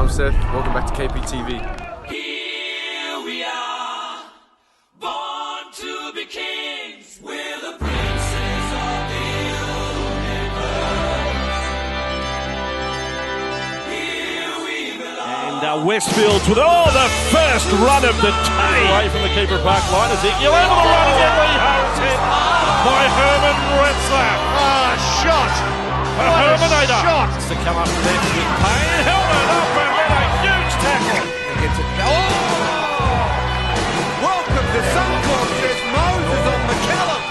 I'm Seth. Welcome back to KPTV. Here we are, born to be kings. We're the princes of the universe. Here we belong. And Westfields with the first run of the day. Away from the Keebra Park line. Ezekiel able to run again. Lee Harris hit by Herman Retzlaff. Shot. A Herminator. Shot. To come up with that with Payne. Helmet up and then a huge tackle. Welcome to Suncorp, says Moses on McCallum.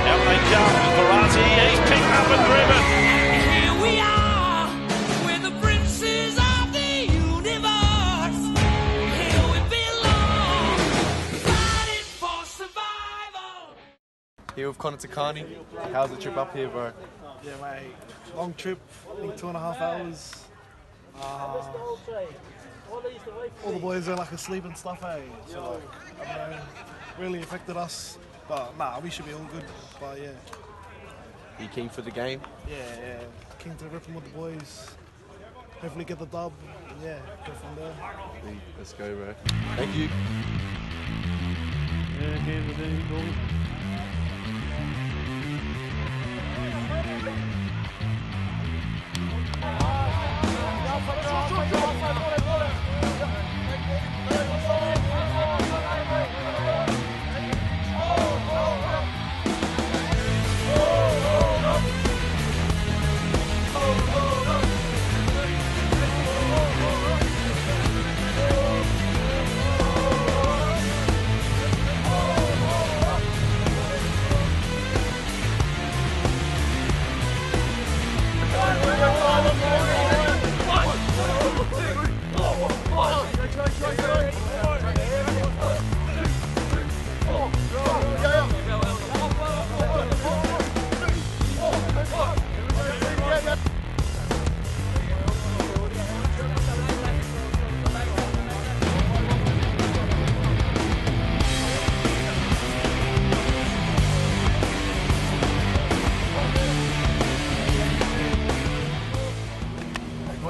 Out they come. Ferrazzi, he's picked up and driven. Here we are, we're the princes of the universe. Here we belong, fighting for survival. Here with Connor Takani. How's the trip up here, bro? Yeah, mate. Long trip, I think 2.5 hours. All the boys are like asleep and stuff, eh? So, I don't know, really affected us. But nah, we should be all good. But yeah. Are you keen for the game? Yeah. Keen to rip them with the boys. Hopefully get the dub. And yeah, go from there. Let's go, bro. Thank you. Yeah, hand the day, Gordon.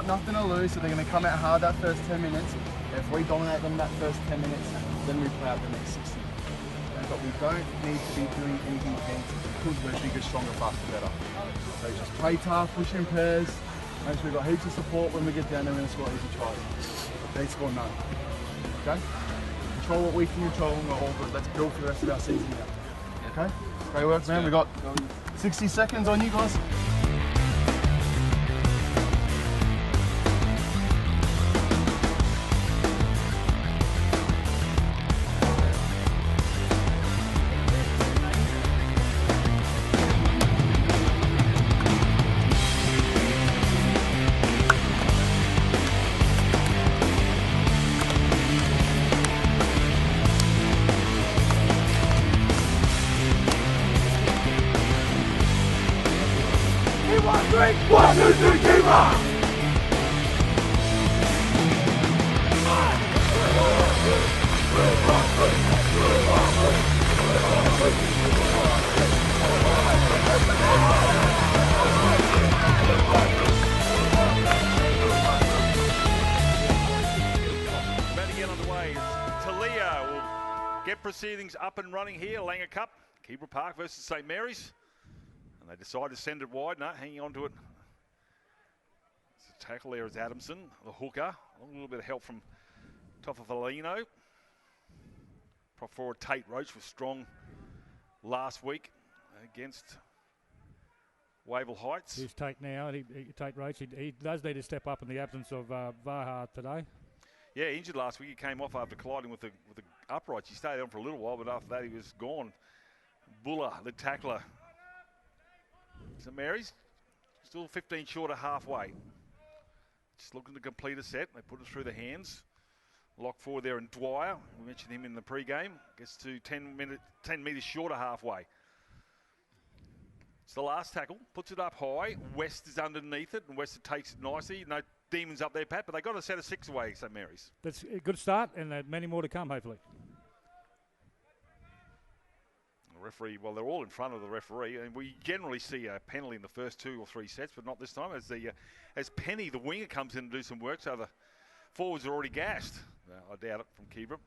Nothing to lose, so they're going to come out hard that first 10 minutes. If we dominate them that first 10 minutes, then we play out the next 60. But we don't need to be doing anything fancy because we're bigger, stronger, faster, better. So just play tough, push in pairs, make sure we've got heaps of support. When we get down there, we're going to score easy tries. They score none. Okay? Control what we can control and we're all good. Let's build for the rest of our season now. Okay? Great work, man. We've got 60 seconds on you guys. One, two, three, Keebra! About to get underway. Talia will get proceedings up and running here. Langer Cup, Keebra Park versus St Mary's. And they decide to send it wide. No, hanging on to it. It's a tackle there is Adamson, the hooker. A little bit of help from Tofafolino. Prop forward Tate Roach was strong last week against Wavell Heights. He's Tate now. Tate Roach. He does need to step up in the absence of Vaha today. Yeah, injured last week. He came off after colliding with the uprights. He stayed on for a little while, but after that he was gone. Buller, the tackler. St Mary's still 15 short of halfway. Just looking to complete a set. They put it through the hands. Lock forward there, and Dwyer, we mentioned him in the pre-game, gets to 10 metres short of halfway. It's the last tackle, puts it up high. West is underneath it, and West takes it nicely. No demons up there, Pat, but they got a set of 6 away, St Mary's. That's a good start, and many more to come, hopefully. The referee, well, they're all in front of the referee, and we generally see a penalty in the first 2 or 3 sets, but not this time. As Penny, the winger, comes in to do some work, so the forwards are already gassed. I doubt it from Keebra.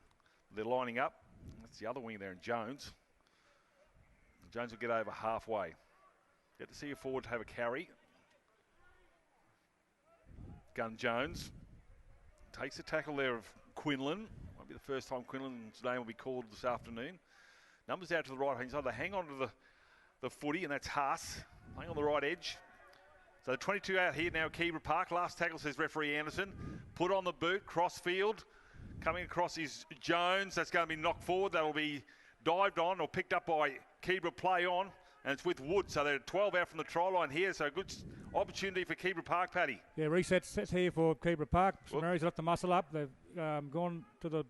They're lining up. That's the other winger there in Jones. Jones will get over halfway. Get to see a forward have a carry. Gun Jones takes the tackle there of Quinlan. Might be the first time Quinlan's name will be called this afternoon. Numbers out to the right hand side. They hang on to the footy, and that's Haas playing on the right edge. So the 22 out here now, Keebra Park. Last tackle, says referee Anderson. Put on the boot, cross field. Coming across is Jones. That's going to be knocked forward. That'll be dived on or picked up by Keebra, play on. And it's with Wood. So they're 12 out from the try line here. So a good opportunity for Keebra Park, Paddy. Yeah, reset sets here for Keebra Park. St Mary's got to muscle up. They've gone to the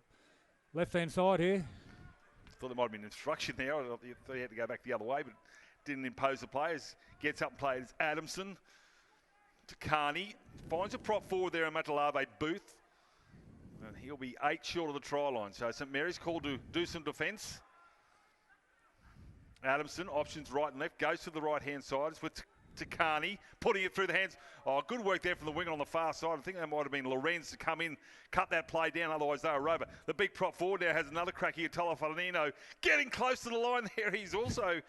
left-hand side here. Thought there might have been instruction there. I thought he had to go back the other way, but didn't impose the players. Gets up and plays Adamson to Carney. Finds a prop forward there in Matalave Booth. And he'll be 8 short of the try line. So St Mary's called to do some defence. Adamson, options right and left, goes to the right-hand side. It's with Carney, putting it through the hands. Oh, good work there from the winger on the far side. I think that might have been Lorenz to come in, cut that play down, otherwise they were over. The big prop forward now has another crack here. Tolofanino getting close to the line there. He's also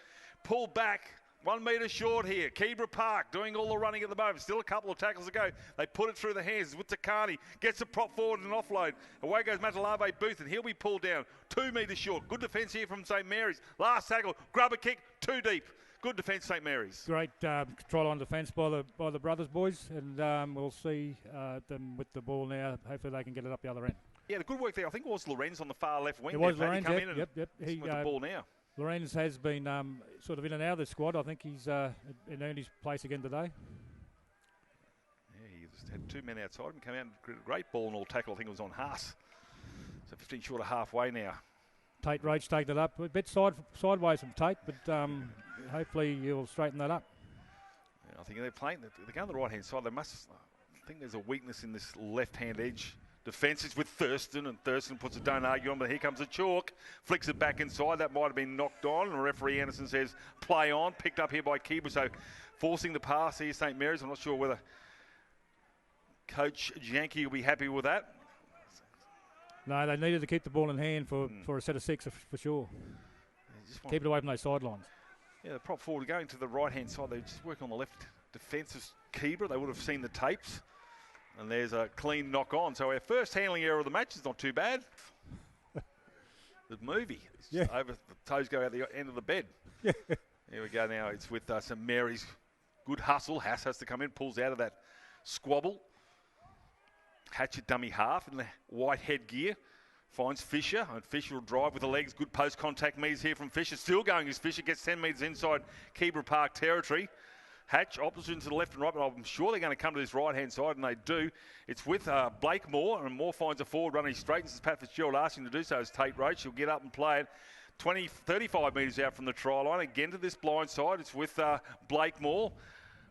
pulled back 1 metre short here. Keebra Park doing all the running at the moment. Still a couple of tackles to go. They put it through the hands with Takani. Gets the prop forward and offload. Away goes Matalave Booth, and he'll be pulled down 2 metres short. Good defence here from St Mary's. Last tackle, grub a kick, too deep. Good defence, St Mary's. Great control on defence by the brothers, boys, and we'll see them with the ball now. Hopefully they can get it up the other end. Yeah, the good work there. I think it was Lorenz on the far left wing. It was there, Lorenz, yep. He with the ball now. Lorenz has been sort of in and out of the squad. I think he's earned his place again today. Yeah, he just had 2 men outside and came out and a great ball and all tackle. I think it was on Haas. So 15 short of halfway now. Tate Roach taking it up. A bit sideways from Tate, but hopefully he'll straighten that up. Yeah, I think they're playing. They're going to the right-hand side. I think there's a weakness in this left-hand edge. Defence is with Thurston, and Thurston puts a don't argue on, but here comes a chalk. Flicks it back inside. That might have been knocked on. And referee Anderson says play on. Picked up here by Keebra. So forcing the pass here, St Mary's. I'm not sure whether Coach Janke will be happy with that. No, they needed to keep the ball in hand for a set of 6 for sure. Keep it away from those sidelines. Yeah, the prop forward going to the right-hand side. They just work on the left defensive Keebra. They would have seen the tapes. And there's a clean knock on. So our first handling error of the match is not too bad. The movie. It's just over, the toes go out the end of the bed. Yeah. Here we go now. It's with St Mary's. Good hustle. Haas has to come in, pulls out of that squabble. Hatchet dummy half in the white headgear. Finds Fisher, and Fisher will drive with the legs. Good post-contact meters here from Fisher. Still going as Fisher gets 10 metres inside Keebra Park territory. Hatch opposite to the left and right, but I'm sure they're going to come to this right-hand side, and they do. It's with Blake Moore, and Moore finds a forward running straight. This is Pat Fitzgerald asking to do so as Tate Roach. She'll get up and play it. 35 metres out from the try line. Again to this blind side. It's with Blake Moore.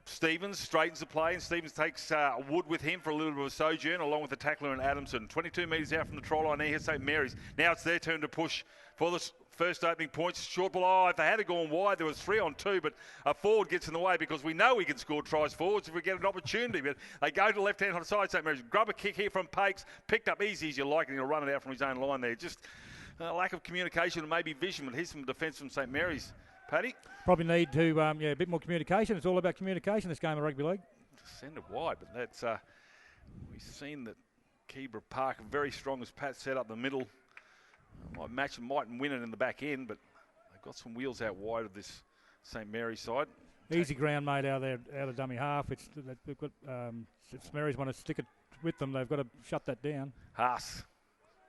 Stevens straightens the play, and Stevens takes Wood with him for a little bit of a sojourn, along with the tackler and Adamson. 22 metres out from the try line here, St Mary's. Now it's their turn to push for the first opening points. Short ball. Oh, if they had gone wide, there was 3 on 2, but a forward gets in the way because we know we can score tries forwards if we get an opportunity. But they go to the left-hand side, St Mary's. Grab a kick here from Pakes. Picked up easy as you like, and he'll run it out from his own line there. Just lack of communication and maybe vision, but here's some defence from St Mary's. Paddy? Probably need to, a bit more communication. It's all about communication, this game of rugby league. Send it wide, but that's, we've seen that Keebra Park are very strong, as Pat set up the middle. Might match and mightn't win it in the back end, but they've got some wheels out wide of this St Mary's side. Easy ground made out of dummy half. They've got, if St Mary's want to stick it with them, they've got to shut that down. Haas.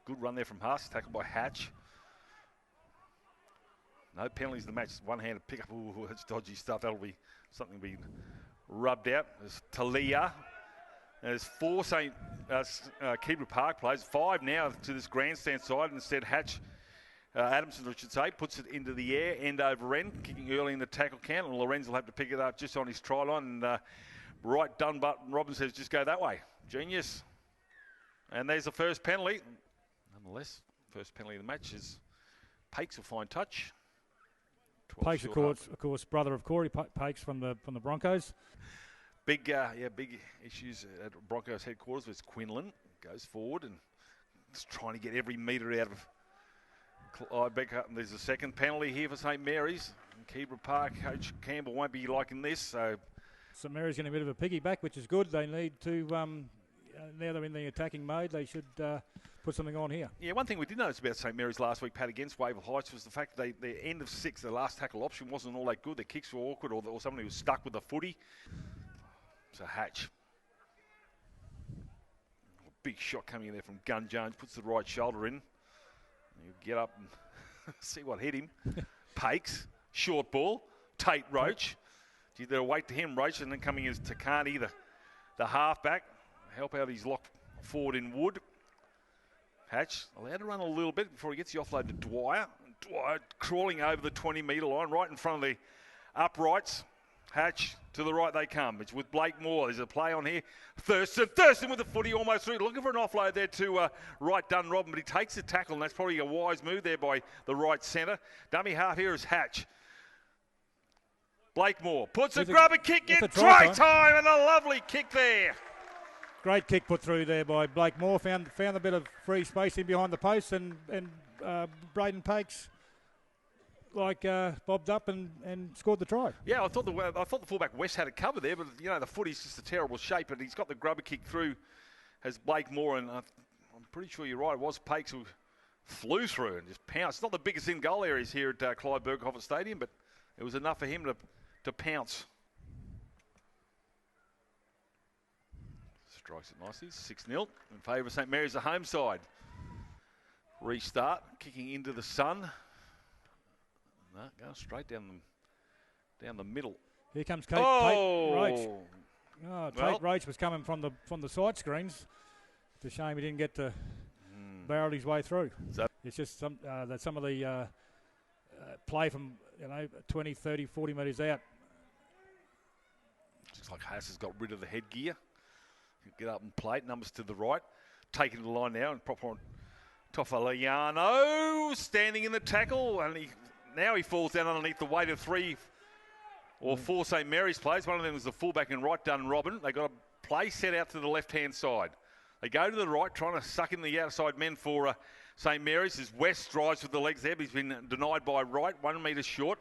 Good run there from Haas, tackled by Hatch. No penalties in the match. One-handed pick-up. Ooh, that's dodgy stuff. That'll be something to be rubbed out. There's Talia. There's 4 Keebra Park players. 5 now to this grandstand side. Instead, Hatch, Adamson, I should say, puts it into the air, end over end, kicking early in the tackle count. And Lorenz will have to pick it up just on his try line. And right done, but Robin says just go that way. Genius. And there's the first penalty. Nonetheless, first penalty of the match is Pakes will find touch. 12 Pakes, short of course, brother of Corey Pakes from the Broncos. Big issues at Broncos headquarters with Quinlan. Goes forward and is trying to get every metre out of Clyde. There's a second penalty here for St Mary's. Keebra Park coach Campbell won't be liking this. So St Mary's getting a bit of a piggyback, which is good. They need to, now they're in the attacking mode, they should put something on here. Yeah, one thing we did notice about St Mary's last week, Pat, against Wavell Heights, was the fact that their end of six, their last tackle option, wasn't all that good. Their kicks were awkward, or somebody was stuck with the footy. So Hatch. Big shot coming in there from Gun Jones, puts the right shoulder in. You get up and see what hit him. Pakes, short ball, Tate Roach. Gee, they'll wait to him, Roach, and then coming is Takani, the halfback. Help out his lock forward in Wood. Hatch allowed to run a little bit before he gets the offload to Dwyer. Dwyer crawling over the 20-metre line, right in front of the uprights. Hatch, to the right they come. It's with Blake Moore. There's a play on here. Thurston with the footy almost through. Looking for an offload there to right Dunrobin, but he takes the tackle, and that's probably a wise move there by the right centre. Dummy half here is Hatch. Blake Moore puts a grubber kick in. Try time, and a lovely kick there. Great kick put through there by Blake Moore. Found a bit of free space in behind the post, and Braden Pakes bobbed up and scored the try. Yeah, I thought the fullback West had it covered there, but the footy's just a terrible shape. But he's got the grubber kick through as Blake Moore, and I'm pretty sure you're right. It was Pakes who flew through and just pounced. It's not the biggest in goal areas here at Clyde Berghofer Stadium, but it was enough for him to pounce. Strikes it nicely. 6-0 in favour of St Mary's, the home side. Restart, kicking into the sun. No, going straight down the middle. Here comes Tate Roach. Tate Roach was coming from the side screens. It's a shame he didn't get to barrel his way through. It's just some of the play from 20, 30, 40 metres out. Looks like Haas has got rid of the headgear. Get up and play it. Numbers to the right. Taking the line now and proper on Toffoliano standing in the tackle, and now he falls down underneath the weight of 3 or 4 St Mary's players. One of them was the fullback in right, Dunrobin. They got a play set out to the left-hand side. They go to the right, trying to suck in the outside men for St Mary's. As West drives with the legs there, but he's been denied by right, 1 metre short.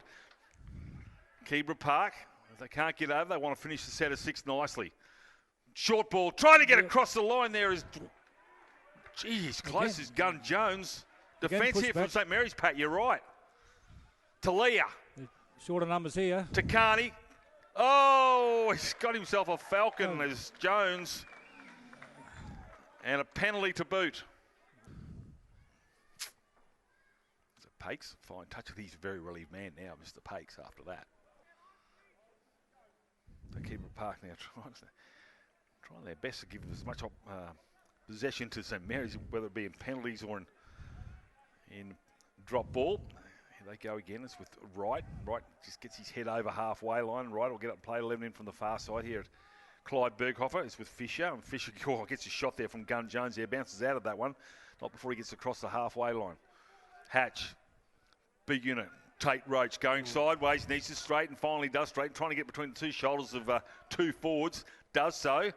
Keebra Park, if they can't get over, they want to finish the set of 6 nicely. Short ball, trying to get across the line there is, geez, close as Gun Jones. Defence here from St Mary's, Pat, you're right. Talia. Shorter numbers here. Takani. Oh, he's got himself a falcon as Jones. And a penalty to boot. So Pakes, fine touch with his very relieved man now, Mr. Pakes, after that. So Keebra Park now trying their best to give as much possession to St Mary's, whether it be in penalties or in drop ball. Here they go again. It's with Wright. Wright just gets his head over halfway line. Wright will get up and play 11 in from the far side here at Clyde Berghofer. It's with Fisher. And Fisher gets a shot there from Gun Jones there. Bounces out of that one. Not before he gets across the halfway line. Hatch. Big unit. Tate Roach going sideways. Needs to straighten. Finally does straighten. Trying to get between the 2 shoulders of 2 forwards. Does so.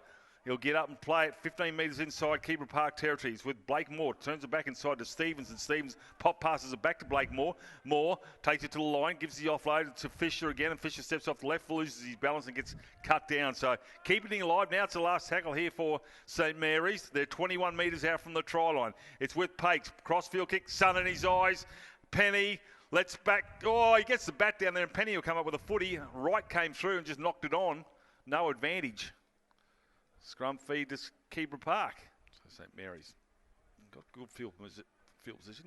He'll get up and play it 15 metres inside Keebra Park territories with Blake Moore. Turns it back inside to Stevens, and Stevens passes it back to Blake Moore. Moore takes it to the line, gives the offload to Fisher again, and Fisher steps off the left, loses his balance and gets cut down. So keeping it alive. Now it's the last tackle here for St Mary's. They're 21 metres out from the try line. It's with Pakes. Crossfield kick, sun in his eyes. Penny. Let's back. Oh, he gets the bat down there, and Penny will come up with a footy. Wright came through and just knocked it on. No advantage. Scrum feed to Keebra Park. So St Mary's got good field position.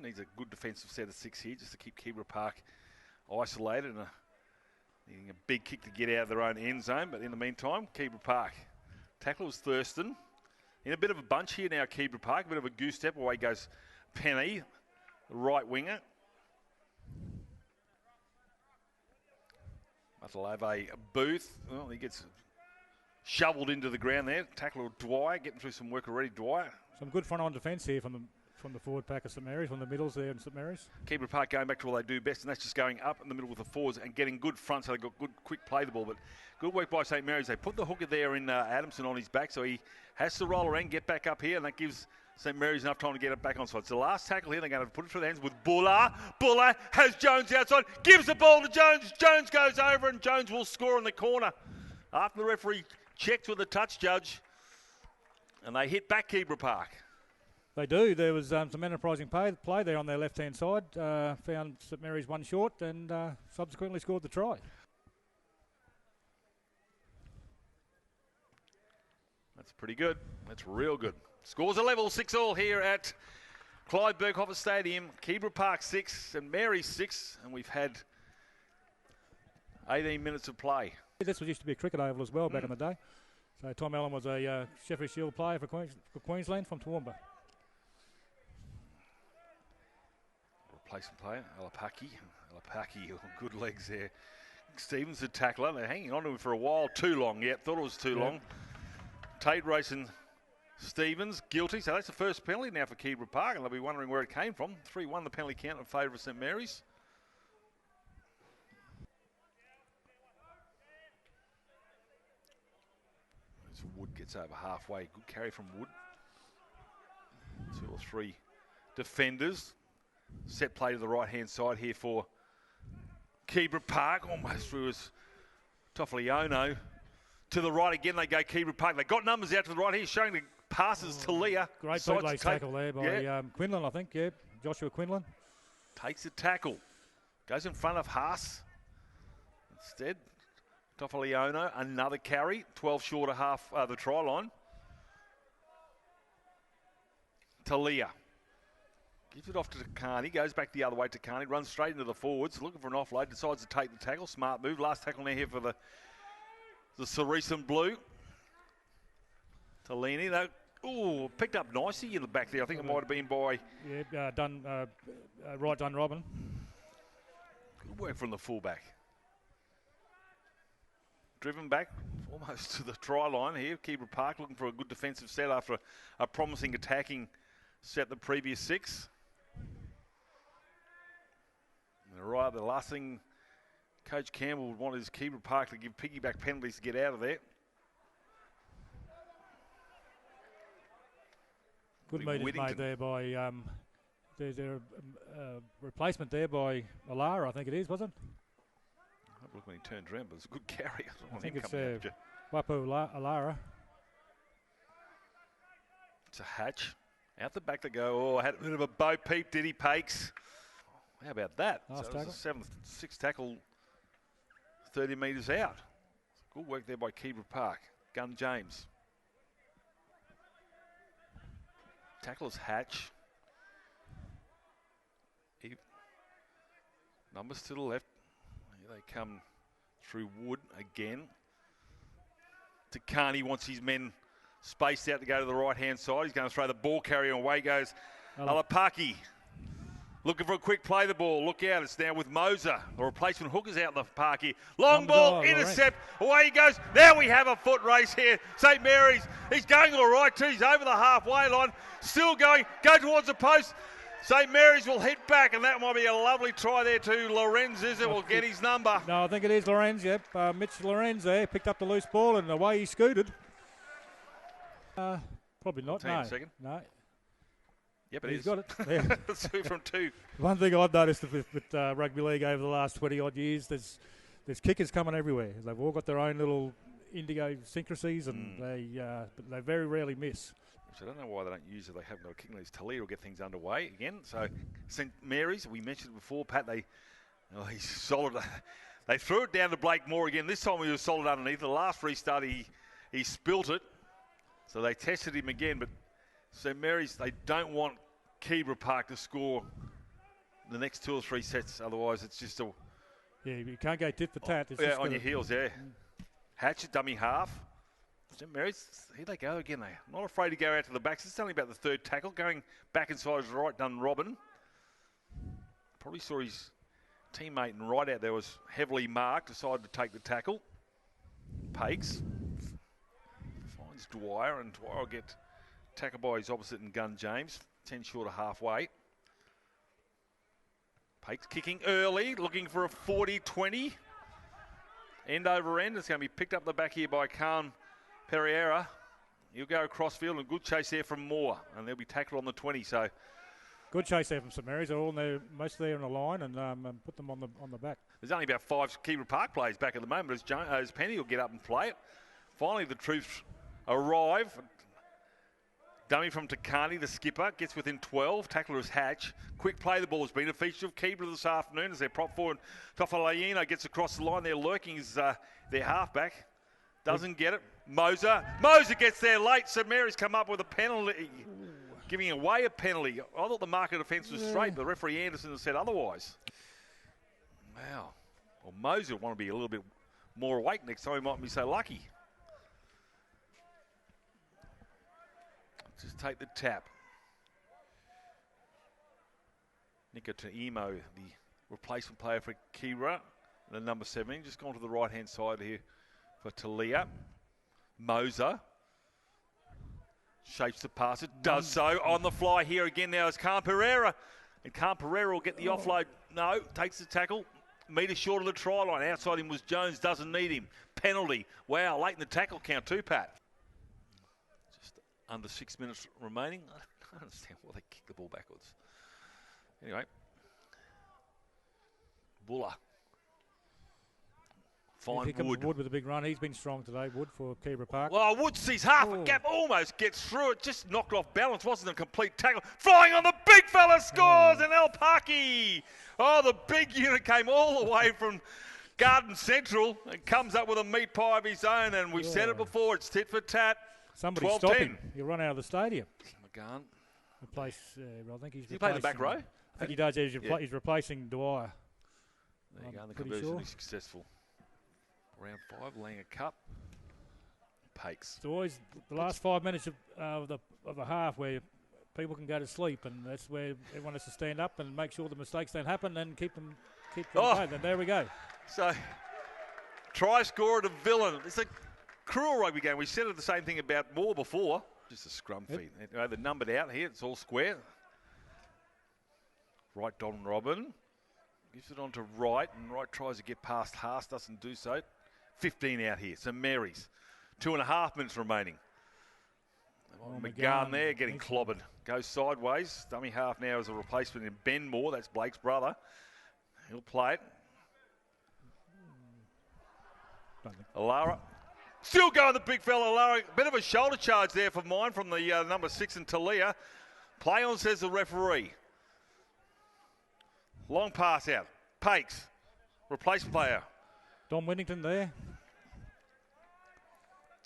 Needs a good defensive set of 6 here just to keep Keebra Park isolated and needing a big kick to get out of their own end zone. But in the meantime, Keebra Park. Tackle was Thurston. In a bit of a bunch here now, Keebra Park. A bit of a goose step. Away goes Penny, the right winger. That'll have a Booth. Well, he gets shoveled into the ground there. Tackle Dwyer, getting through some work already. Dwyer. Some good front-on defence here from from the forward pack of St Mary's, from the middles there in St Mary's. Keebra Park going back to what they do best, and that's just going up in the middle with the forwards and getting good front, so they've got good, quick play the ball. But good work by St Mary's. They put the hooker there in Adamson on his back, so he has to roll around, get back up here, and that gives St Mary's enough time to get it back on side. It's the last tackle here. They're going to put it through the hands with Buller. Buller has Jones outside, gives the ball to Jones. Jones goes over, and Jones will score in the corner after the referee checked with the touch judge, and they hit back Keebra Park. They do. There was some enterprising play there on their left-hand side. Found St Mary's one short and subsequently scored the try. That's pretty good. That's real good. Scores a level, 6-all here at Clyde Berghofer Stadium. Keebra Park 6, St Mary's 6, and we've had 18 minutes of play. This used to be a cricket oval as well back in the day. So Tom Allen was a Sheffield Shield player for Queensland from Toowoomba. Replacement player, Alapaki, good legs there. Stevens, the tackler. They're hanging on to him for a while. Too long, thought it was too long. Tate racing Stevens, guilty. So that's the first penalty now for Keebra Park, and they'll be wondering where it came from. 3-1 the penalty count in favour of St Mary's. As Wood gets over halfway. Good carry from Wood. 2 or 3 defenders. Set play to the right-hand side here for Keebra Park. Almost through his Toffoliano. To the right again, they go Keebra Park. They got numbers out to the right here, showing the passes to Leah. Great bootlace tackle there by Quinlan, I think. Yeah, Joshua Quinlan. Takes the tackle. Goes in front of Haas. Instead, Toffoliano, another carry. 12 short of half the try line. To Leah. Gives it off to Carney, goes back the other way to Carney, runs straight into the forwards, looking for an offload, decides to take the tackle. Smart move. Last tackle now here for the Cerise Blue. Tolini, though, picked up nicely in the back there. I think it might have been by... Yeah, right done, Robin. Good work from the fullback. Driven back almost to the try line here. Keebra Park looking for a good defensive set after a promising attacking set the previous 6. Right, the last thing Coach Campbell would want is Keebra Park to give piggyback penalties to get out of there. Good meters made there by there's a replacement there by Alara, I think it is, wasn't it? Look when he turned around, but it's a good carry. I think it's Wapu Alara. It's a Hatch. Out the back to go. Oh, had a bit of a bow peep, did he, Pakes? How about that? Nice so it was a 6th tackle, 30 metres out. Good work there by Keebra Park. Gun James. Tackles Hatch. Numbers to the left. Here they come through Wood again. To Carney, wants his men spaced out to go to the right-hand side. He's going to throw the ball carrier, and away goes Alapaki. Looking for a quick play the ball. Look out, it's now with Moser. The replacement hooker's out in the park here. Long ball, intercept. Away he goes. Now we have a foot race here. St Mary's, he's going all right too. He's over the halfway line. Still going. Go towards the post. St Mary's will hit back, and that might be a lovely try there to Lorenz, is it? Will get his number. No, I think it is Lorenz, yep. Mitch Lorenz there picked up the loose ball, and away he scooted. Probably not, no. Second. No. Yep, He's got it. Yeah. It's 2 from 2. One thing I've noticed with rugby league over the last 20-odd years, there's kickers coming everywhere. They've all got their own little idiosyncrasies, and they very rarely miss. Which I don't know why they don't use it. They haven't got a kicking. Talia will get things underway again. So St Mary's, we mentioned before, Pat, he's solid. They threw it down to Blake Moore again. This time he was solid underneath. The last restart, he spilt it. So they tested him again, but St Mary's, they don't want Keebra Park to score the next 2 or 3 sets. Otherwise, it's just a... Yeah, you can't go tit for tat. It's on your heels, Hatchet, dummy half. St Mary's, here they go again. They're not afraid to go out to the backs. It's only about the 3rd tackle. Going back inside his right, done Robin. Probably saw his teammate and right out there was heavily marked. Decided to take the tackle. Pakes finds Dwyer, and Dwyer will get tackled by his opposite and Gun James. 10 short of halfway. Pakes kicking early, looking for a 40-20. End over end. It's going to be picked up the back here by Khan Pereira. He'll go across field, and good chase there from Moore, and they'll be tackled on the 20. So good chase there from St Mary's. They're all there, most there on the line, and put them on the back. There's only about 5 Keebra Park players back at the moment, as Penny will get up and play it. Finally, the troops arrive. Dummy from Takani, the skipper, gets within 12. Tackler is Hatch. Quick play, the ball has been a feature of Keebra this afternoon as their prop forward, Tofalayino, gets across the line. They're lurking as their halfback. Doesn't get it. Moser gets there late. St Mary's come up with a penalty, giving away a penalty. I thought the marker defence was straight, but the referee Anderson has said otherwise. Wow. Well, Moser will want to be a little bit more awake next time. He might be so lucky. Just take the tap. Nico Taimo, the replacement player for Keebra, the number 17, just gone to the right-hand side here for Talia. Moser shapes the pass. It does so on the fly here again now is Khan Pereira. And Khan Pereira will get the offload. No, takes the tackle. Metre short of the try line. Outside him was Jones. Doesn't need him. Penalty. Wow, late in the tackle count too, Pat. Just under 6 minutes remaining. I don't understand why they kick the ball backwards. Anyway. Buller. Fine Here comes Wood. Wood with a big run. He's been strong today, Wood, for Keebra Park. Well, Wood sees half a gap, almost gets through it, just knocked off balance, wasn't a complete tackle. Flying on the big fella, scores, and El Parky. Oh, the big unit came all the way from Garden Central and comes up with a meat pie of his own, and we've said it before, it's tit for tat. Somebody stop him. He'll run out of the stadium. McGann. Replace, I think he's Does he play the back row? I think he does. He's replacing Dwyer. There you go, the conversion is successful. Round 5, laying a cup. Pakes. It's always the last 5 minutes of a half where people can go to sleep, and that's where everyone has to stand up and make sure the mistakes don't happen and keep them going. And there we go. So, try scorer to Villain. It's a cruel rugby game. We said the same thing about Moore before. Just a scrum feed. They're numbered out here. It's all square. Right, Don Robin. Gives it on to Wright, and Wright tries to get past Haas, doesn't do so. 15 out here. So Mary's. 2.5 minutes remaining. McGann there getting clobbered. Goes sideways. Dummy half now as a replacement in Ben Moore. That's Blake's brother. He'll play it. Alara. Still going the big fella, Alara. Bit of a shoulder charge there for mine from the number 6 in Talia. Play on, says the referee. Long pass out. Pakes. Replacement player. Dom Whittington there.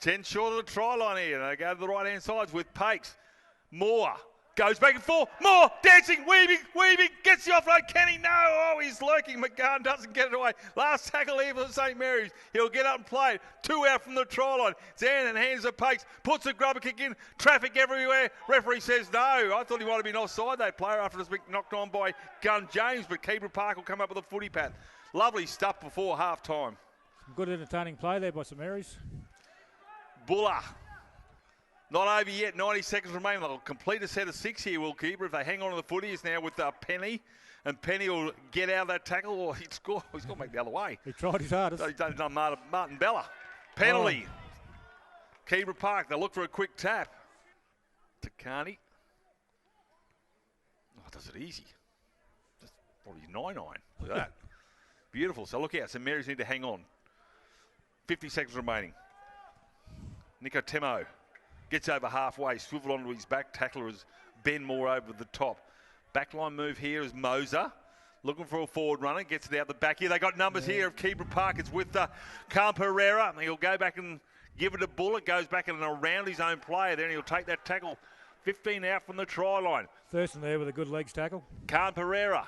10 short of the try line here. They go to the right-hand sides with Pakes. Moore goes back and forth. Moore dancing, weaving, gets the offload. Can he? No. Oh, he's lurking. McGann doesn't get it away. Last tackle here for St Mary's. He'll get up and play it. 2 out from the try line. Zan and hands the Pakes. Puts a grubber kick in. Traffic everywhere. Referee says no. I thought he might have been offside, that player, after it's been knocked on by Gun James, but Keebra Park will come up with a footy pat. Lovely stuff before half-time. Some good entertaining play there by St Mary's. Buller. Not over yet, 90 seconds remaining. They'll complete a set of 6 here, will Keebra. If they hang on to the footy, it's now with Penny. And Penny will get out of that tackle, or he'd score. He's got to make the other way. He tried his hardest. So he's done Martin Bella. Penalty. Keebra Park, they'll look for a quick tap. Takani. Oh, does it easy. Just probably 9-9. Look at that. Beautiful. So look out. St Mary's need to hang on. 50 seconds remaining. Nico Temo gets over halfway, swiveled onto his back. Tackler is Ben Moore over the top. Backline move here is Moser. Looking for a forward runner. Gets it out the back here. They got numbers here of Keebra Park. It's with Khan Pereira. He'll go back and give it a bullet. Goes back and around his own player. Then he'll take that tackle. 15 out from the try line. Thurston there with a good legs tackle. Khan Pereira.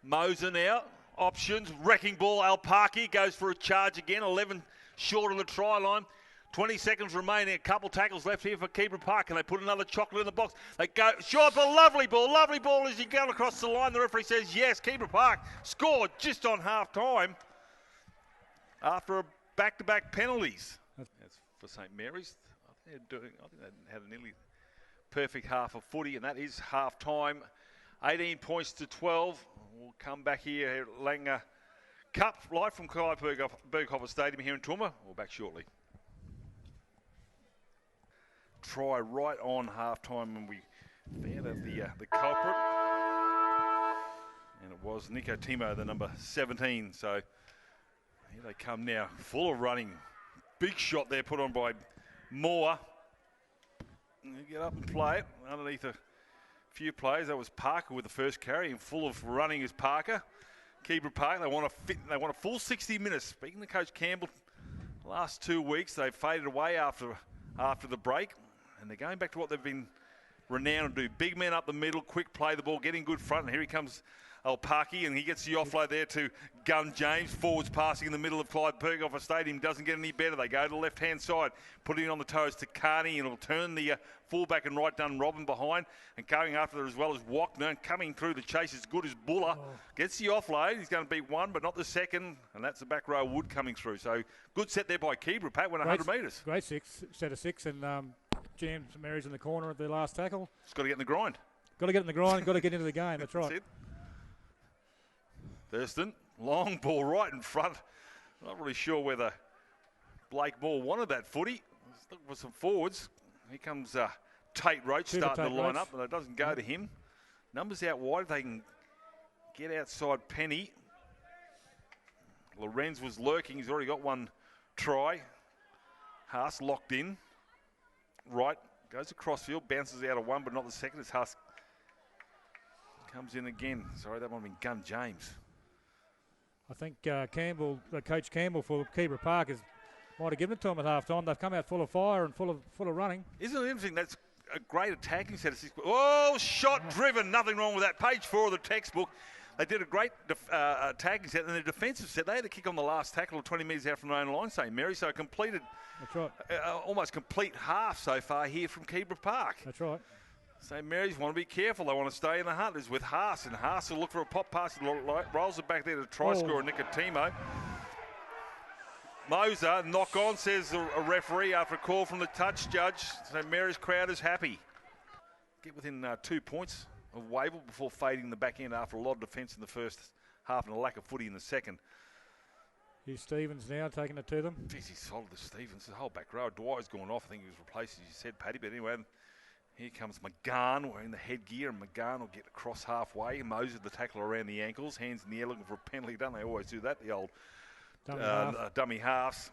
Moser now. Options. Wrecking ball. Alparki goes for a charge again. 11 short of the try line. 20 seconds remaining. A couple tackles left here for Keebra Park. And they put another chocolate in the box. They go short, but lovely ball. Lovely ball as you go across the line. The referee says yes. Keebra Park scored just on half time after a back-to-back penalties. That's for St Mary's. I think they had nearly perfect half of footy, and that is half time. 18 points to 12. We'll come back here at Langer Cup, live from Clyde Berghofer Stadium here in Toowoomba. We'll back shortly. Try right on half time, and we found out the culprit. And it was Nico Timo, the number 17. So here they come now, full of running. Big shot there put on by Moore. Get up and play it underneath a few players. That was Parker with the first carry, and full of running is Parker. Keebra Park, they want a full 60 minutes. Speaking to Coach Campbell, the last 2 weeks they've faded away after the break, and they're going back to what they've been renowned to do. Big men up the middle, quick play the ball, getting good front, and here he comes Parky, and he gets the offload there to Gun James. Forwards passing in the middle of Clyde Berghofer Stadium. Doesn't get any better. They go to the left-hand side, putting it on the toes to Carney, and it'll turn the fullback and right done Robin behind, and going after there as well as Wachner, and coming through the chase as good as Buller. Gets the offload. He's going to beat one, but not the second, and that's the back row Wood coming through. So good set there by Keebra. Pat went 100 metres. Great set of six, and James Mary's in the corner at the last tackle. It's got to get in the grind. Got to get in the grind, got to get into the game. That's right. That's it. Thurston, long ball right in front. Not really sure whether Blake Moore wanted that footy. Let's look for some forwards. Here comes Tate Roach starting to line up, but it doesn't go to him. Numbers out wide. If they can get outside Penny. Lorenz was lurking. He's already got one try. Haas locked in. Right, goes across field, bounces out of one, but not the second. It's Haas. Comes in again. Sorry, that might have been Gun James. I think Coach Campbell for Keebra Park might have given it to him at half time. They've come out full of fire and full of running. Isn't it interesting? That's a great attacking set of 6. Oh, shot driven. Nothing wrong with that. Page 4 of the textbook. They did a great attacking set, and their defensive set. They had to kick on the last tackle 20 metres out from their own line, St. Mary. So completed, that's right. Almost complete half so far here from Keebra Park. That's right. St. Mary's want to be careful. They want to stay in the hunt. It's with Haas, and Haas will look for a pop pass. Rolls it back there to try scorer Nicotimo. Moser, knock on, says a referee after a call from the touch judge. St. Mary's crowd is happy. Get within 2 points of Wavell before fading the back end after a lot of defence in the first half and a lack of footy in the second. Here's Stevens now taking it to them. Jeez, he's solid, the Stevens. The whole back row. Dwyer's gone off. I think he was replaced, as you said, Paddy. But anyway, here comes McGahn wearing the headgear, and McGahn will get across halfway. Moser the tackle around the ankles, hands in the air looking for a penalty. Don't they always do that, the old dummy halves.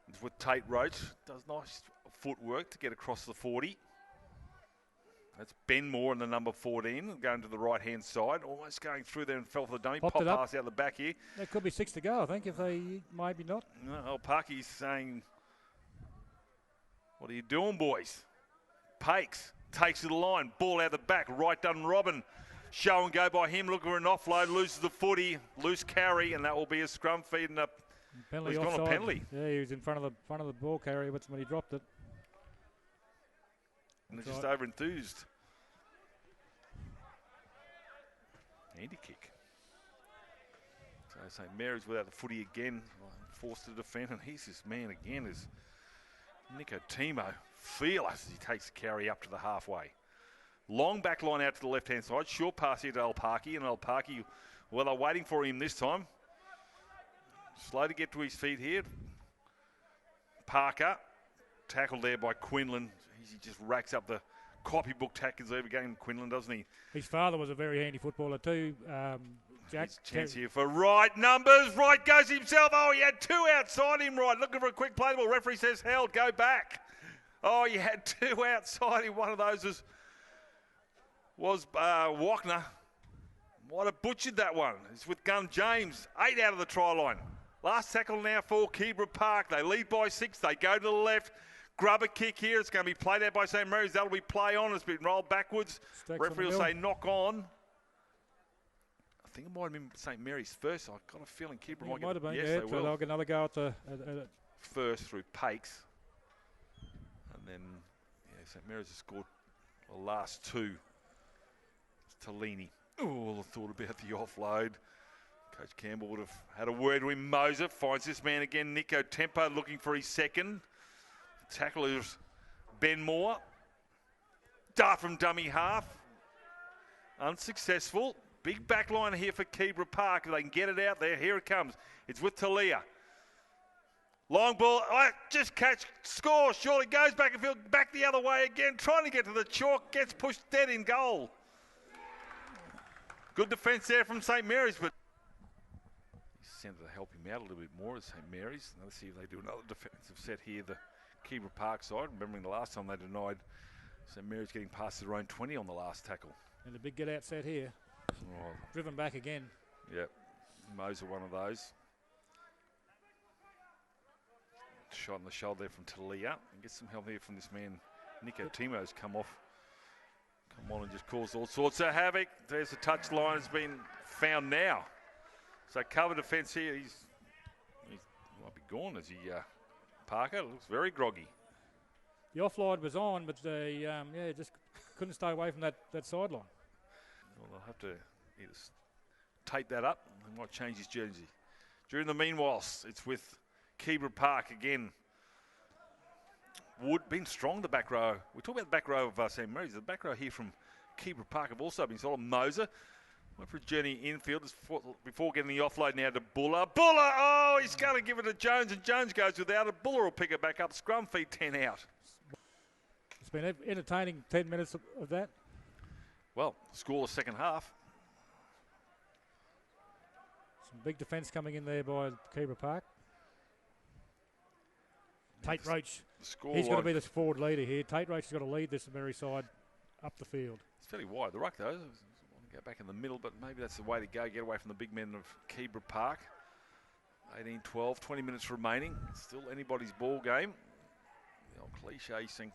It's with Tate Roach. Does nice footwork to get across the 40. That's Ben Moore in the number 14, going to the right-hand side. Almost going through there and fell for the dummy. Pop pass out the back here. There could be 6 to go, I think, if they maybe not. No, Parky's saying, what are you doing, boys? Pakes takes to the line, ball out the back, right done Robin. Show and go by him, looking for an offload, loses the footy, loose carry, and that will be a scrum feed and a penalty. He's gone a penalty. Yeah, he was in front of the ball carrier when he dropped it. And they're just over enthused. Handy kick. So St. Mary's without the footy again, forced to defend, and he's this man again is Nicotimo, fearless as he takes the carry up to the halfway. Long back line out to the left-hand side. Short pass here to Parky, and Parky, well, they're waiting for him this time. Slow to get to his feet here. Parker, tackled there by Quinlan. He just racks up the copybook tackles every game, Quinlan, doesn't he? His father was a very handy footballer too, Jack. Chance here for right numbers. Right goes himself. Oh, he had 2 outside him, right. Looking for a quick play. The referee says held, go back. Oh, you had 2 outside him. One of those was Wachner. What a butchered that one. It's with Gun James. 8 out of the try line. Last tackle now for Keebra Park. They lead by 6. They go to the left. Grub a kick here. It's going to be played out by St. Mary's. That'll be play on. It's been rolled backwards. Referee will say knock on. I think it might have been St. Mary's first. I've got a feeling Keebra might have been. Yes, yeah, they will. They'll get another go at the first through Pakes. And then St. Mary's has scored the last 2. It's Tellini. Oh, I thought about the offload. Coach Campbell would have had a word with Moser. Finds this man again, Nico Tempo, looking for his second. Tackler is Ben Moore. start from dummy half. Unsuccessful. Big back line here for Keebra Park. If they can get it out there, here it comes. It's with Talia. Long ball, just catch, score, surely goes back and field, back the other way again, trying to get to the chalk, gets pushed dead in goal. Good defence there from St Mary's, but he's sent to help him out a little bit more as St Mary's. Now let's see if they do another defensive set here, the Keebra Park side. Remembering the last time they denied St Mary's getting past their own 20 on the last tackle. And the big get out set here. Oh. Driven back again. Yep, Moser one of those. Shot on the shoulder there from Talia. And get some help here from this man, Nico Timo's come on and just caused all sorts of havoc. There's the touch line has been found now. So cover defence here. He might be gone as he, Parker looks very groggy. The offload was on, but they just couldn't stay away from that sideline. Well, they'll have to either tape that up. They might change his jersey. During the meanwhile, it's with Keebra Park again. Wood been strong, the back row. We talk about the back row of St Mary's. The back row here from Keebra Park have also been solid. Moser went for a journey infield before getting the offload now to Buller. Buller, oh, he's going to give it to Jones, and Jones goes without it. Buller will pick it back up. Scrum feed 10 out. It's been entertaining 10 minutes of that. Well, scoreless second half. Some big defence coming in there by Keebra Park. Tate Roach, he's got to be the forward leader here. Tate Roach has got to lead this Mary side up the field. It's fairly wide, the ruck though. I want to go back in the middle, but maybe that's the way to go, get away from the big men of Keebra Park. 18-12, 20 minutes remaining. It's still anybody's ball game. The old cliche saying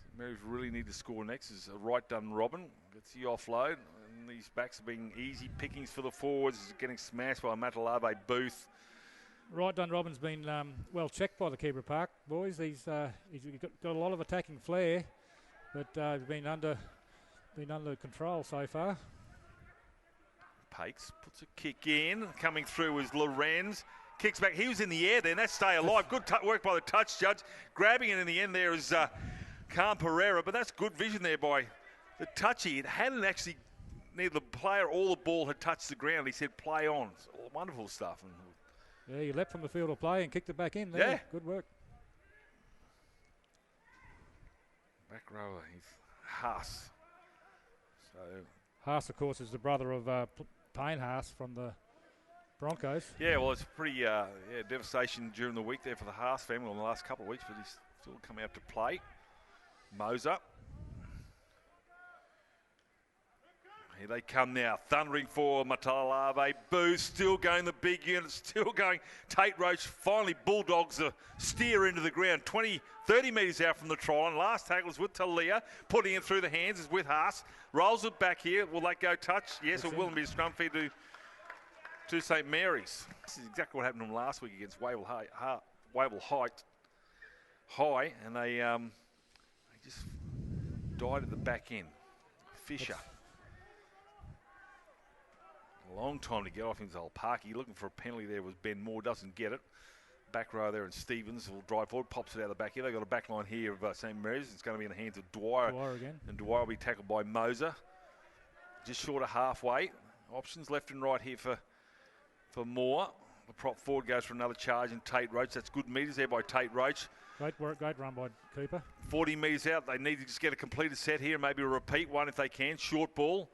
St Mary's really need to score next is a right done Robin. Gets the offload, and these backs are being easy pickings for the forwards. Getting smashed by Matalave Booth. Right done Robin's been well checked by the Keebra Park boys. He's got a lot of attacking flair, but been under control so far. Pakes puts a kick in. Coming through is Lorenz. Kicks back. He was in the air then. That's stay alive. Good work by the touch judge. Grabbing it in the end there is Khan Pereira, but that's good vision there by the touchy. It hadn't actually, neither the player or the ball had touched the ground. He said play on. It's all wonderful stuff. And yeah, he leapt from the field of play and kicked it back in there. Yeah. Good work. Back rower, he's Haas. So Haas, of course, is the brother of Payne Haas from the Broncos. yeah, well, it's pretty devastation during the week there for the Haas family in the last couple of weeks, but he's still come out to play. Moser. Here they come now, thundering for Matalave. Booth still going the big unit, still going. Tate Roach finally bulldogs the steer into the ground, 20, 30 metres out from the try line. Last tackle is with Talia, putting it through the hands is with Haas. Rolls it back here. Will that go touch? Yes, it will, and be a scrum feed to St Mary's. This is exactly what happened to them last week against Wavell High, and they just died at the back end. Fisher. A long time to get off his old Parky. Looking for a penalty there was Ben Moore, doesn't get it. Back row there, and Stevens will drive forward, pops it out the back here. They've got a back line here of St Mary's. It's going to be in the hands of Dwyer again. And Dwyer will be tackled by Moser. Just short of halfway. Options left and right here for Moore. The prop forward goes for another charge, and Tate Roach. That's good metres there by Tate Roach. Great work, great run by Cooper. 40 metres out. They need to just get a completed set here, maybe a repeat one if they can. Short ball.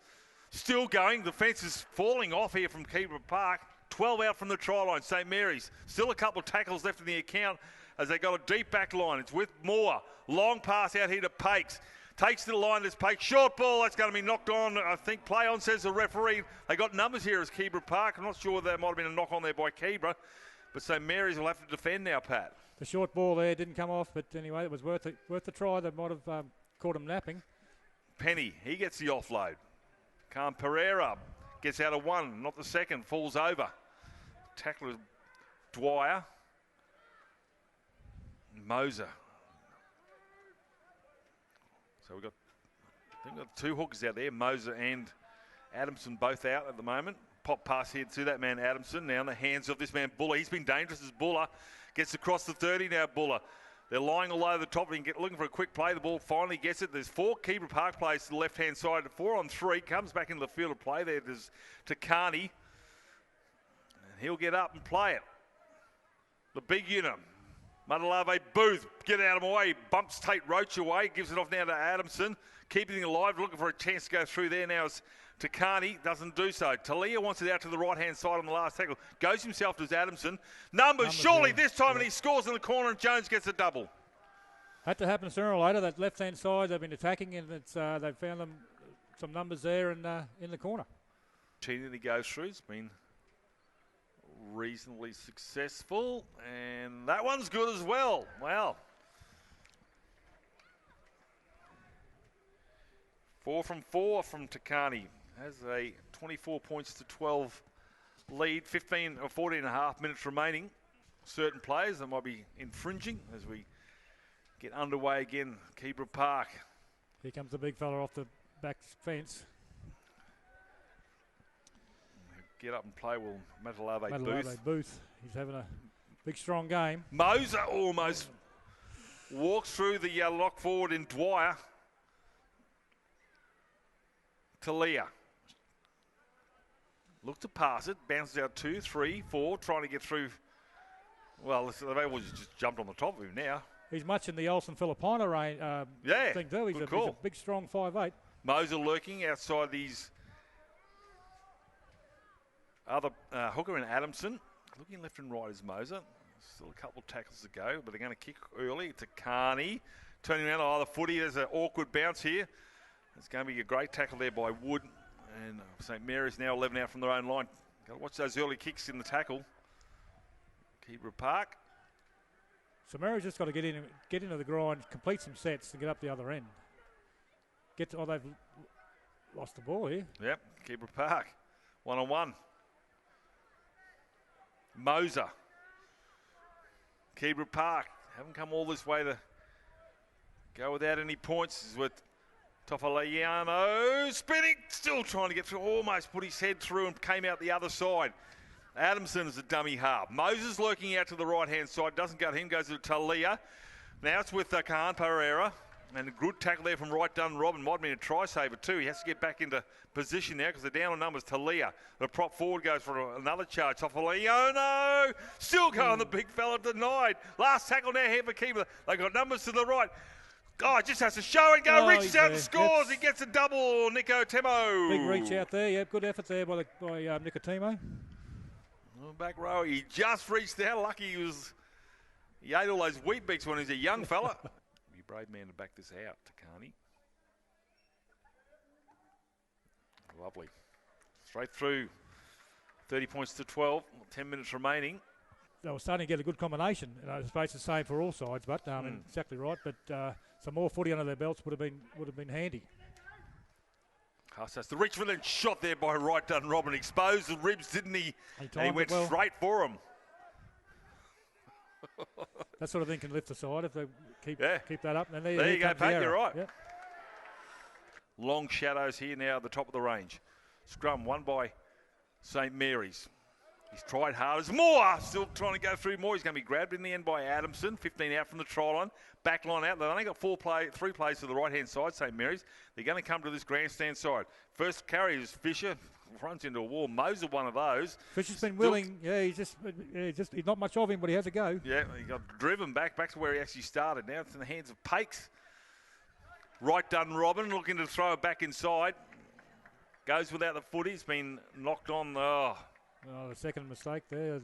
Still going. The fence is falling off here from Keebra Park. 12 out from the try line, St Mary's. Still a couple of tackles left in the account as they got a deep back line. It's with Moore. Long pass out here to Pakes. Takes to the line, there's Pakes. Short ball, that's going to be knocked on. I think play on, says the referee. They got numbers here as Keebra Park. I'm not sure there might have been a knock on there by Keebra. But St Mary's will have to defend now, Pat. The short ball there didn't come off, but anyway, it was worth the try. They might have caught him napping. Penny, he gets the offload. Khan Pereira gets out of one, not the second, falls over. Tackler is Dwyer. Moser. So I think we've got two hookers out there, Moser and Adamson both out at the moment. Pop pass here to that man Adamson. Now in the hands of this man Buller. He's been dangerous as Buller gets across the 30 now. Buller They're lying all over the top and looking for a quick play. The ball finally gets it. There's 4 Keebra Park players to the left-hand side. 4 on 3. Comes back into the field of play. There's Takani. And he'll get up and play it. The big unit. Madalave Booth, get out of my way. Bumps Tate Roach away. Gives it off now to Adamson. Keeping it alive. Looking for a chance to go through there now is Takani. Doesn't do so. Talia wants it out to the right-hand side on the last tackle. Goes himself to Adamson. Numbers surely this time, and he scores in the corner, and Jones gets a double. Had to happen sooner or later. That left-hand side, they've been attacking, and they've found them some numbers there in the corner. Cheating he goes through. It's been reasonably successful, and that one's good as well. Wow. 4 from 4 from Takani. Has a 24 points to 12 lead. 15 or 14 and a half minutes remaining. Certain players that might be infringing as we get underway again. Keebra Park. Here comes the big fella off the back fence. Get up and play will Madalave Booth. He's having a big, strong game. Moser almost walks through the lock forward in Dwyer. Talia. Look to pass it. Bounces out 2, 3, 4. Trying to get through. Well, they've always just jumped on the top of him now. He's much in the Olsen Filipina range. Thing too. He's a big, strong 5'8". Moser lurking outside these other hooker and Adamson. Looking left and right is Moser. Still a couple of tackles to go, but they're going to kick early to Carney. Turning around on the footy. There's an awkward bounce here. It's going to be a great tackle there by Wood. And St. Mary's now 11 out from their own line. Got to watch those early kicks in the tackle. Keebra Park. So Mary's just got to get into the grind, complete some sets, and get up the other end. They've lost the ball here. Yep, Keebra Park. 1-on-1. Moser. Keebra Park. Haven't come all this way to go without any points. This is with Tofaliano spinning, still trying to get through, almost put his head through and came out the other side. Adamson is a dummy half. Moses lurking out to the right-hand side, doesn't go to him, goes to Talia. Now it's with Kahan Pereira, and a good tackle there from right done. Robin might have been a try-saver too. He has to get back into position now because they're down on numbers. Talia, the prop forward goes for another charge. Tofaliano, still going, the big fella denied. Last tackle now here for Keebra. They got numbers to the right. Oh, just has to show and go. Reaches out and scores. He gets a double. Nico Temo. Big reach out there. Yeah, good effort there by Nicotemo. Back row. He just reached out. Lucky he ate all those wheat beaks when he was a young fella. Be a brave man to back this out to Carney. Lovely. Straight through. 30 points to 12. 10 minutes remaining. They were starting to get a good combination. I suppose the same for all sides, but exactly right. But some more footy under their belts would have been handy. Haas has to reach for the shot there by right done. Robin exposed the ribs, didn't he? He went straight for him. That sort of thing can lift the side if they keep that up. And there you go, Pat. You're right. Yep. Long shadows here now at the top of the range. Scrum won by St. Mary's. He's tried hard as Moore, still trying to go through more. He's going to be grabbed in the end by Adamson. 15 out from the try line. Back line out. They've only got 3 plays to the right-hand side, St. Mary's. They're going to come to this grandstand side. First carry is Fisher. Runs into a wall. Moser one of those. Fisher's been willing. Yeah, he's not much of him, but he has a go. Yeah, he got driven back to where he actually started. Now it's in the hands of Pakes. Right done, Robin, looking to throw it back inside. Goes without the footy. He's been knocked on. The second mistake there.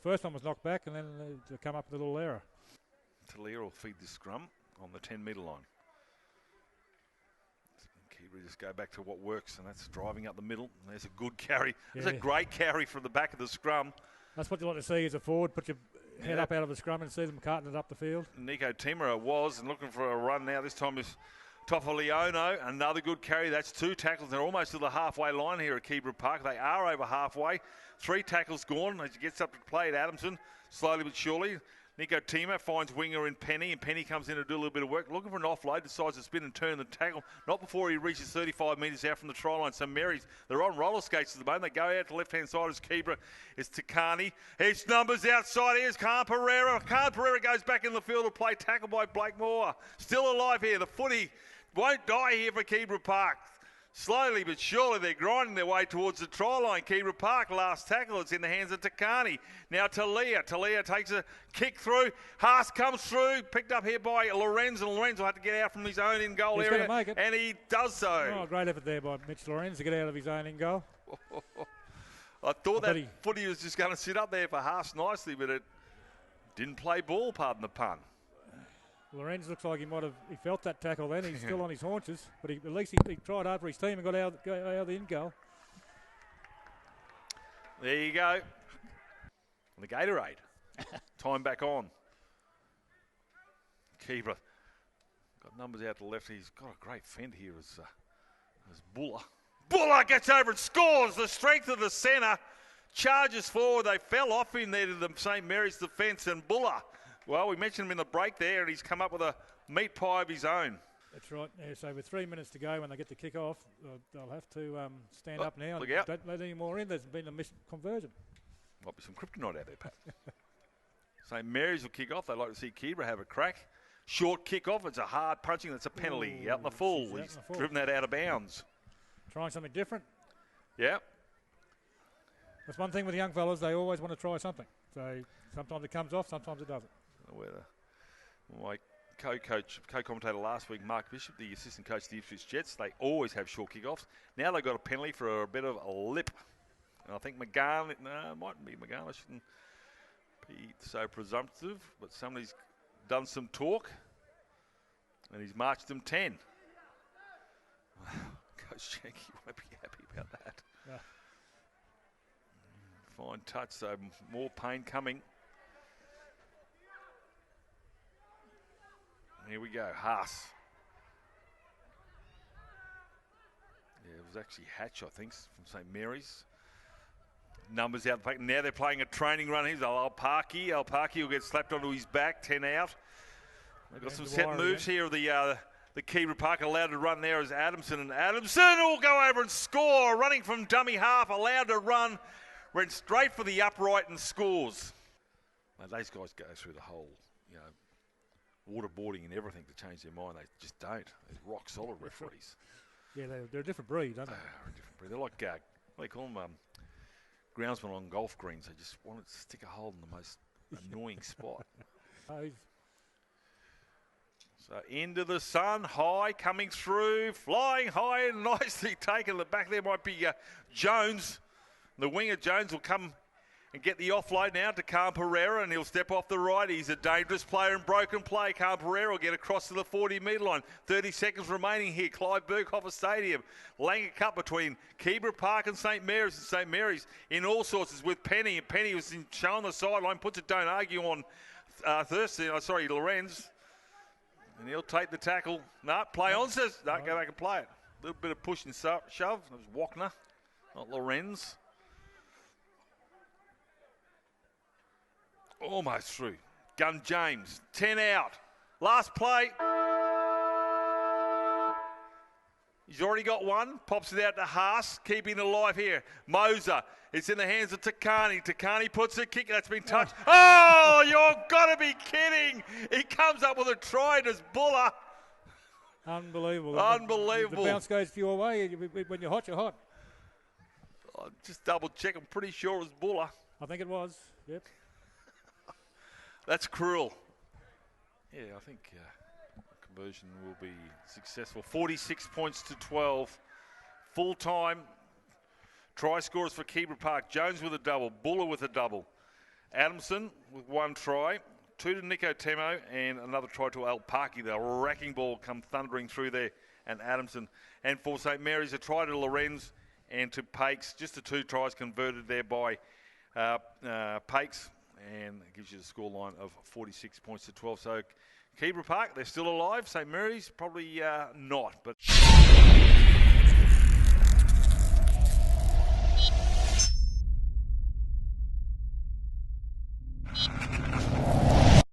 First one was knocked back, and then they come up with a little error. Talia will feed the scrum on the 10-metre line. Keebra just go back to what works, and that's driving up the middle. And there's a good carry. Yeah. There's a great carry from the back of the scrum. That's what you like to see as a forward. Put your head up out of the scrum and see them carting it up the field. Nico Timera was and looking for a run now. This time is Tofaliano, another good carry. That's 2 tackles. They're almost to the halfway line here at Keebra Park. They are over halfway. 3 tackles gone as he gets up to play at Adamson. Slowly but surely. Nico Timo finds winger in Penny, and Penny comes in to do a little bit of work. Looking for an offload, decides to spin and turn the tackle. Not before he reaches 35 metres out from the try line. So Mary's, they're on roller skates at the moment. They go out to the left-hand side as Keebra. It's Takani. His numbers outside. Here's Khan Pereira. Khan Pereira goes back in the field of play. Tackled by Blake Moore. Still alive here. The footy won't die here for Keebra Park. Slowly but surely they're grinding their way towards the try line. Keebra Park, last tackle. It's in the hands of Takani. Now Talia. Talia takes a kick through. Haas comes through. Picked up here by Lorenz. And Lorenz will have to get out from his own in-goal area. He's going to make it. And he does so. Oh, great effort there by Mitch Lorenz to get out of his own in-goal. I thought that footy was just going to sit up there for Haas nicely, but it didn't play ball, pardon the pun. Lorenz looks like he felt that tackle then. He's still on his haunches, but at least he tried after his team and got out of the in-goal. There you go. The Gatorade. Time back on. Keebra got numbers out to the left. He's got a great fend here as Buller. Buller gets over and scores. The strength of the centre. Charges forward. They fell off in there to the St. Mary's defence, and Buller, well, we mentioned him in the break there, and he's come up with a meat pie of his own. That's right. Yeah, so with 3 minutes to go when they get the kick off, they'll have to stand up now. Look out. Don't let any more in. There's been a missed conversion. Might be some kryptonite out there, Pat. St. Mary's will kick off. They like to see Keebra have a crack. Short kick off. It's a hard punching. That's a penalty. Ooh, out in the full. He's driven that out of bounds. Trying something different. Yeah. That's one thing with the young fellas. They always want to try something. So sometimes it comes off, sometimes it doesn't. My co-commentator last week, Mark Bishop, the assistant coach of the Ipswich Jets, they always have short kick-offs. Now they've got a penalty for a bit of a lip. And I think McGarn, it mightn't be McGarn, I shouldn't be so presumptive, but somebody's done some talk and he's marched them 10. Coach Shanky won't be happy about that. Yeah. Fine touch, so more pain coming. Here we go, Haas. Yeah, it was actually Hatch, I think, from St. Mary's. Numbers out the back. Now they're playing a training run. Here's Al-Parky. Al-Parky will get slapped onto his back, 10 out. They've got some set moves here. The Keebra Park allowed to run there is Adamson. And Adamson will go over and score. Running from dummy half, allowed to run. Went straight for the upright and scores. Mate, those guys go through the whole, waterboarding and everything to change their mind. They just don't. They're rock solid referees. Yeah, they're a different breed, aren't they? They're a different breed. They're like, what do they call them? Groundsmen on golf greens. They just want to stick a hole in the most annoying spot. So into the sun, high, coming through, flying high and nicely taken. The back there might be Jones. The winger Jones will come and get the offload now to Khan Pereira, and he'll step off the right. He's a dangerous player in broken play. Khan Pereira will get across to the 40-metre line. 30 seconds remaining here. Clive Berghofer Stadium. Langer Cup between Keebra Park and St. Mary's. And St. Mary's in all sorts is with Penny. And Penny was shown the sideline. Puts it, don't argue on Lorenz. And he'll take the tackle. No, play on, says. No, go back and play it. A little bit of push and shove. It was Wachner, not Lorenz. Almost through. Gun James, 10 out. Last play. He's already got one. Pops it out to Haas, keeping it alive here. Moser. It's in the hands of Takani. Takani puts a kick. That's been touched. Oh, you've got to be kidding. He comes up with a try as Buller. Unbelievable. Unbelievable. The bounce goes your way. When you're hot, you're hot. I'll just double check. I'm pretty sure it was Buller. I think it was. Yep. That's cruel. Yeah, I think conversion will be successful. 46 points to 12. Full time. Try scorers for Keebra Park. Jones with a double. Buller with a double. Adamson with one try. 2 to Nico Temo and another try to Al-Parky. The racking ball come thundering through there. And Adamson. And for St. Mary's, a try to Lorenz and to Pakes. Just the 2 tries converted there by Pakes. And it gives you the scoreline of 46 points to 12. So Keebra Park, they're still alive. St. Mary's, probably not. But